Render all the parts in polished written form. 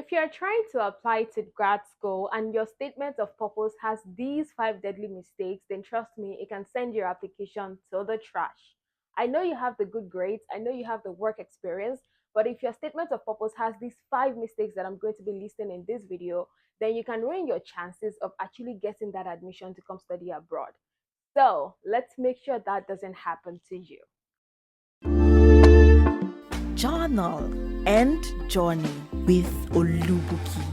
If you're trying to apply to grad school and your statement of purpose has these 5 deadly mistakes, then trust me, it can send your application to the trash. I know you have the good grades, I know you have the work experience, but if your statement of purpose has these 5 mistakes that I'm going to be listing in this video, then you can ruin your chances of actually getting that admission to come study abroad. So let's make sure that doesn't happen to you. Journal and Journey with Olubuki.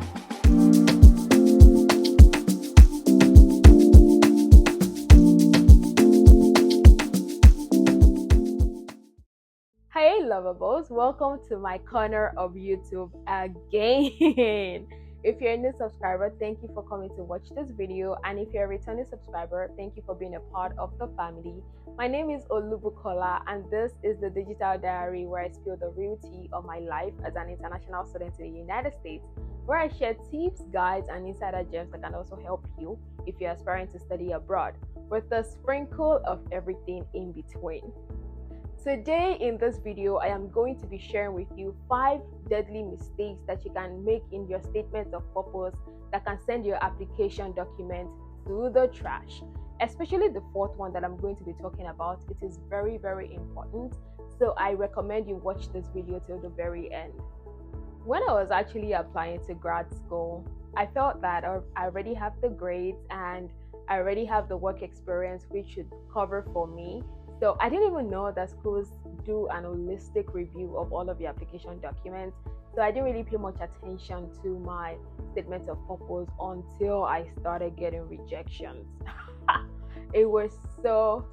Hey Lovables, welcome to my corner of YouTube again. If you're a new subscriber, thank you for coming to watch this video, and if you're a returning subscriber, thank you for being a part of the family. My name is Olubukola, and this is the digital diary where I spill the real tea of my life as an international student in the United States, where I share tips, guides, and insider gems that can also help you if you're aspiring to study abroad, with a sprinkle of everything in between. Today in this video, I am going to be sharing with you 5 deadly mistakes that you can make in your statement of purpose that can send your application document to the trash. Especially the 4th one that I'm going to be talking about. It is very, very important. So I recommend you watch this video till the very end. When I was actually applying to grad school, I felt that I already have the grades and I already have the work experience which should cover for me. So I didn't even know that schools do an holistic review of all of the application documents. So I didn't really pay much attention to my statement of purpose until I started getting rejections. It was so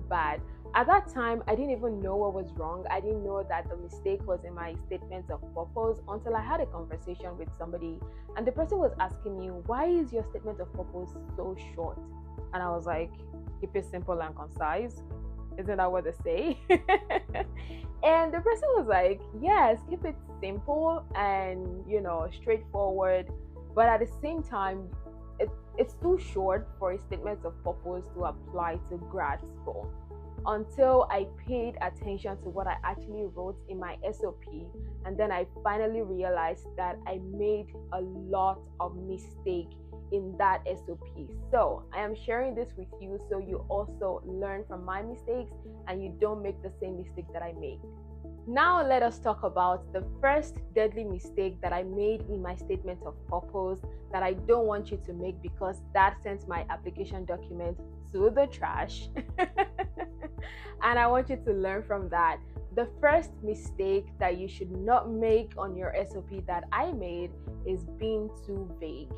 bad. At that time, I didn't even know what was wrong. I didn't know that the mistake was in my statement of purpose until I had a conversation with somebody, and the person was asking me, why is your statement of purpose so short? And I was like, keep it simple and concise. Isn't that what they say? And the person was like, yes, keep it simple and, straightforward. But at the same time, it's too short for a statement of purpose to apply to grad school. Until I paid attention to what I actually wrote in my SOP, and then I finally realized that I made a lot of mistakes in that SOP. So I am sharing this with you so you also learn from my mistakes and you don't make the same mistake that I made. Now let us talk about the first deadly mistake that I made in my statement of purpose that I don't want you to make, because that sent my application document to the trash. And I want you to learn from that. The first mistake that you should not make on your SOP that I made is being too vague.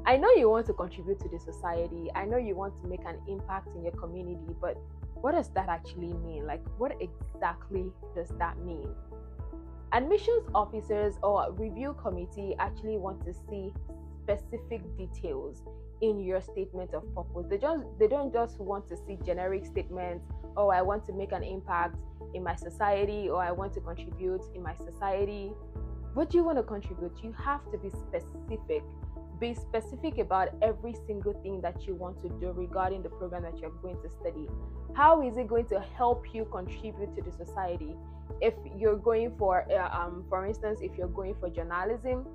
I know you want to contribute to the society. I know you want to make an impact in your community, but what does that actually mean? Like, what exactly does that mean? Admissions officers or review committee actually want to see specific details in your statement of purpose. They don't just want to see generic statements. Oh, I want to make an impact in my society, or I want to contribute in my society. What do you want to contribute? You have to be specific. Be specific about every single thing that you want to do regarding the program that you're going to study. How is it going to help you contribute to the society? If you're going for instance, if you're going for journalism,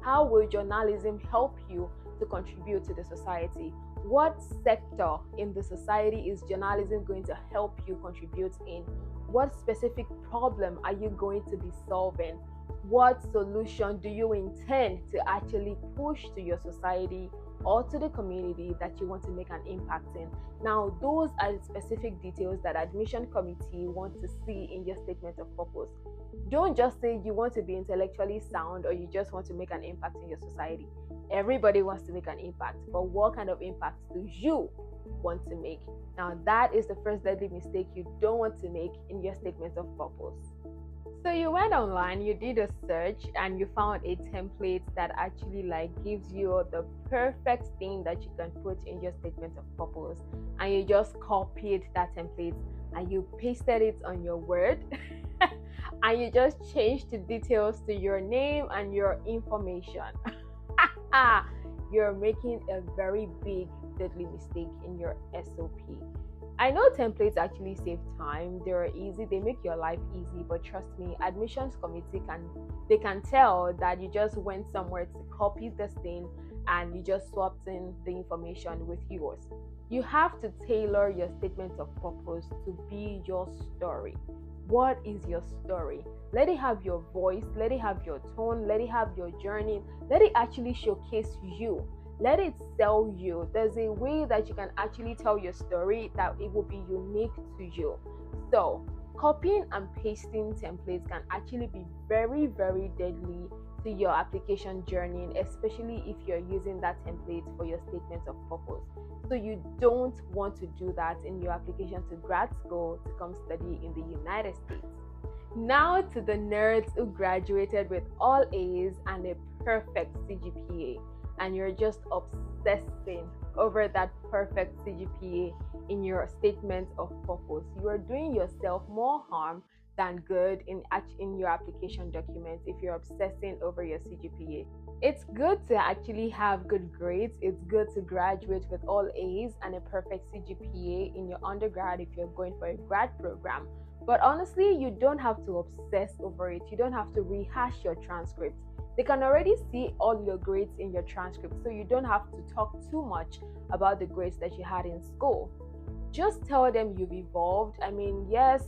how will journalism help you to contribute to the society? What sector in the society is journalism going to help you contribute in? What specific problem are you going to be solving? What solution do you intend to actually push to your society or to the community that you want to make an impact in? Now, those are the specific details that admission committee want to see in your statement of purpose. Don't just say you want to be intellectually sound or you just want to make an impact in your society. Everybody wants to make an impact, but what kind of impact do you want to make? Now, that is the first deadly mistake you don't want to make in your statement of purpose. So you went online, you did a search, and you found a template that actually gives you the perfect thing that you can put in your statement of purpose, and you just copied that template and you pasted it on your Word and you just changed the details to your name and your information. You're making a very big deadly mistake in your SOP. I know templates actually save time. They're easy, they make your life easy, but trust me, admissions committee can tell that you just went somewhere to copy this thing and you just swapped in the information with yours. You have to tailor your statement of purpose to be your story. What is your story? Let it have your voice, let it have your tone, let it have your journey, let it actually showcase you. Let it sell you. There's a way that you can actually tell your story that it will be unique to you. So, copying and pasting templates can actually be very, very deadly to your application journey, especially if you're using that template for your statement of purpose. So, you don't want to do that in your application to grad school to come study in the United States. Now to the nerds who graduated with all A's and a perfect CGPA, and you're just obsessing over that perfect CGPA in your statement of purpose. You are doing yourself more harm than good in your application document if you're obsessing over your CGPA. It's good to actually have good grades. It's good to graduate with all A's and a perfect CGPA in your undergrad if you're going for a grad program. But honestly, you don't have to obsess over it. You don't have to rehash your transcript. They can already see all your grades in your transcript, so you don't have to talk too much about the grades that you had in school. Just tell them you've evolved. I mean, yes,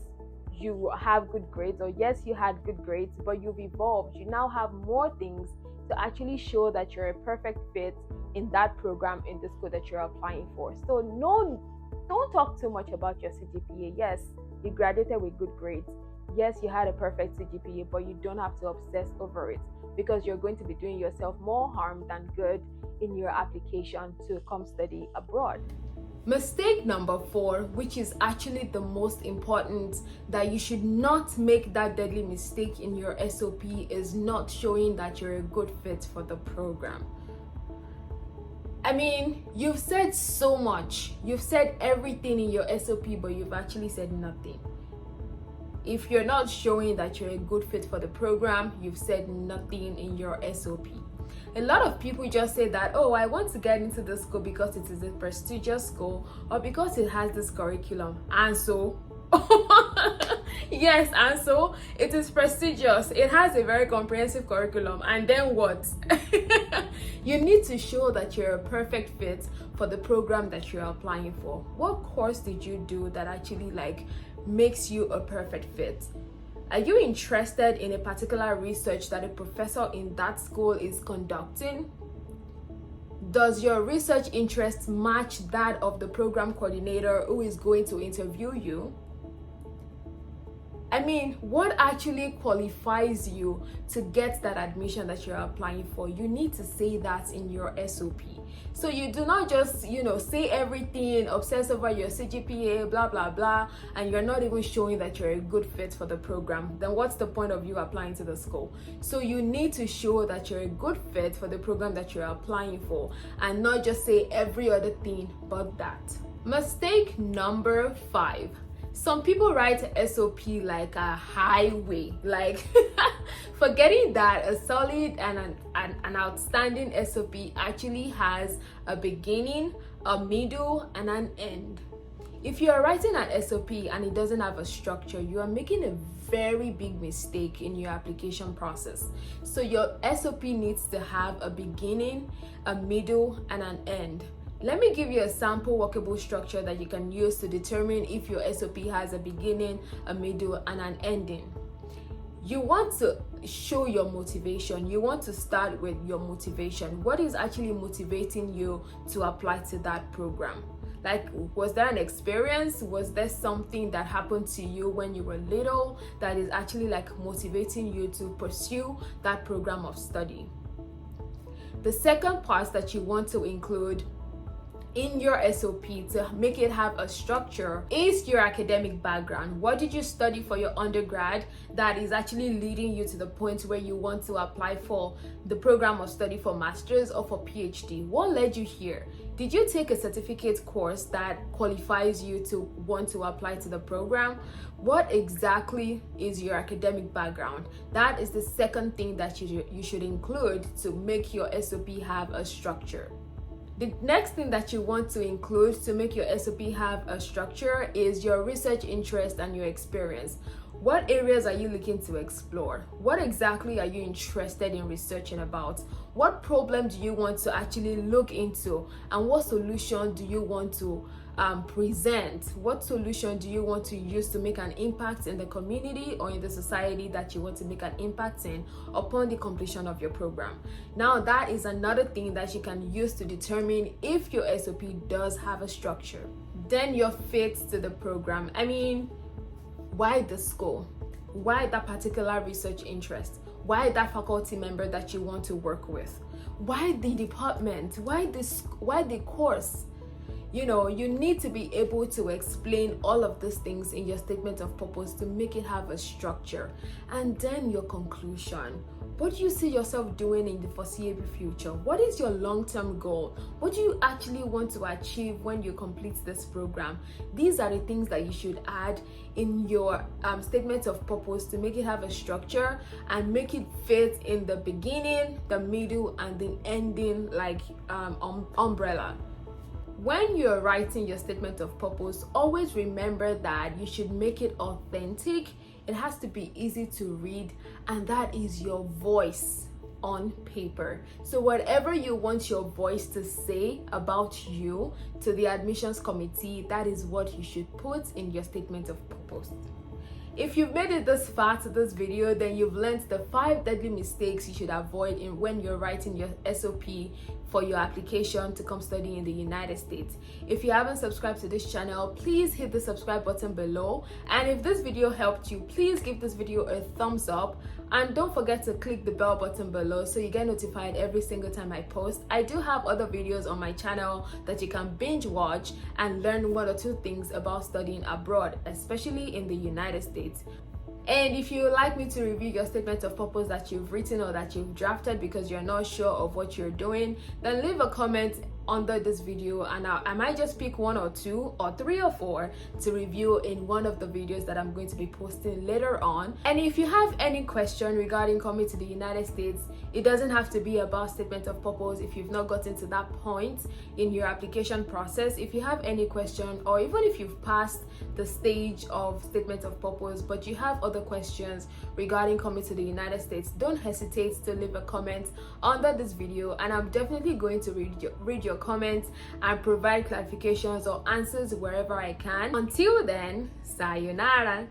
you have good grades, or yes, you had good grades, but you've evolved. You now have more things to actually show that you're a perfect fit in that program in the school that you're applying for. So no, don't talk too much about your CGPA. Yes, you graduated with good grades. Yes, you had a perfect CGPA, but you don't have to obsess over it, because you're going to be doing yourself more harm than good in your application to come study abroad. Mistake number 4, which is actually the most important, that you should not make that deadly mistake in your SOP, is not showing that you're a good fit for the program. I mean, you've said so much. You've said everything in your SOP, but you've actually said nothing. If you're not showing that you're a good fit for the program, you've said nothing in your SOP. A lot of people just say that, oh, I want to get into this school because it is a prestigious school, or because it has this curriculum. And so, yes, and so it is prestigious. It has a very comprehensive curriculum. And then what? You need to show that you're a perfect fit for the program that you're applying for. What course did you do that actually makes you a perfect fit? Are you interested in a particular research that a professor in that school is conducting? Does your research interest match that of the program coordinator who is going to interview you? I mean, what actually qualifies you to get that admission that you're applying for? You need to say that in your SOP. So you do not just, say everything, obsess over your CGPA, blah, blah, blah, and you're not even showing that you're a good fit for the program. Then what's the point of you applying to the school? So you need to show that you're a good fit for the program that you're applying for, and not just say every other thing but that. Mistake number 5. Some people write SOP like a highway, forgetting that a solid and an outstanding SOP actually has a beginning, a middle, and an end. If you are writing an SOP and it doesn't have a structure, you are making a very big mistake in your application process. So your SOP needs to have a beginning, a middle, and an end. Let me give you a sample workable structure that you can use to determine if your SOP has a beginning, a middle, and an ending. You want to show your motivation. You want to start with your motivation. What is actually motivating you to apply to that program? Was there an experience? Was there something that happened to you when you were little that is actually motivating you to pursue that program of study? The second part that you want to include in your SOP to make it have a structure is your academic background. What did you study for your undergrad that is actually leading you to the point where you want to apply for the program of study for master's or for PhD? What led you here? Did you take a certificate course that qualifies you to want to apply to the program? What exactly is your academic background? That is the second thing that you should include to make your SOP have a structure. The next thing that you want to include to make your SOP have a structure is your research interest and your experience. What areas are you looking to explore? What exactly are you interested in researching about? What problem do you want to actually look into? And what solution do you want to present? What solution do you want to use to make an impact in the community or in the society that you want to make an impact in upon the completion of your program? Now, that is another thing that you can use to determine if your SOP does have a structure. Then your fit to the program. I mean, why the school? Why that particular research interest? Why that faculty member that you want to work with? Why the department? Why the course? You know, you need to be able to explain all of these things in your statement of purpose to make it have a structure. And then your conclusion. What do you see yourself doing in the foreseeable future? What is your long-term goal? What do you actually want to achieve when you complete this program? These are the things that you should add in your statement of purpose to make it have a structure and make it fit in the beginning, the middle, and the ending, like umbrella. When you're writing your statement of purpose, always remember that you should make it authentic. It has to be easy to read, and that is your voice on paper. So whatever you want your voice to say about you to the admissions committee, that is what you should put in your statement of purpose. If you've made it this far to this video, then you've learned the 5 deadly mistakes you should avoid when you're writing your SOP for your application to come study in the United States. If you haven't subscribed to this channel, please hit the subscribe button below. And if this video helped you, please give this video a thumbs up. And don't forget to click the bell button below so you get notified every single time I post. I do have other videos on my channel that you can binge watch and learn 1 or 2 things about studying abroad, especially in the United States. And if you would like me to review your statement of purpose that you've written or that you've drafted because you're not sure of what you're doing, then leave a comment under this video and I might just pick 1 or 2 or 3 or 4 to review in one of the videos that I'm going to be posting later on. And if you have any question regarding coming to the United States, it doesn't have to be about statement of purpose. If you've not gotten to that point in your application process, if you have any question, or even if you've passed the stage of statement of purpose but you have other questions regarding coming to the United States, don't hesitate to leave a comment under this video and I'm definitely going to read your comments and provide clarifications or answers wherever I can. Until then, sayonara.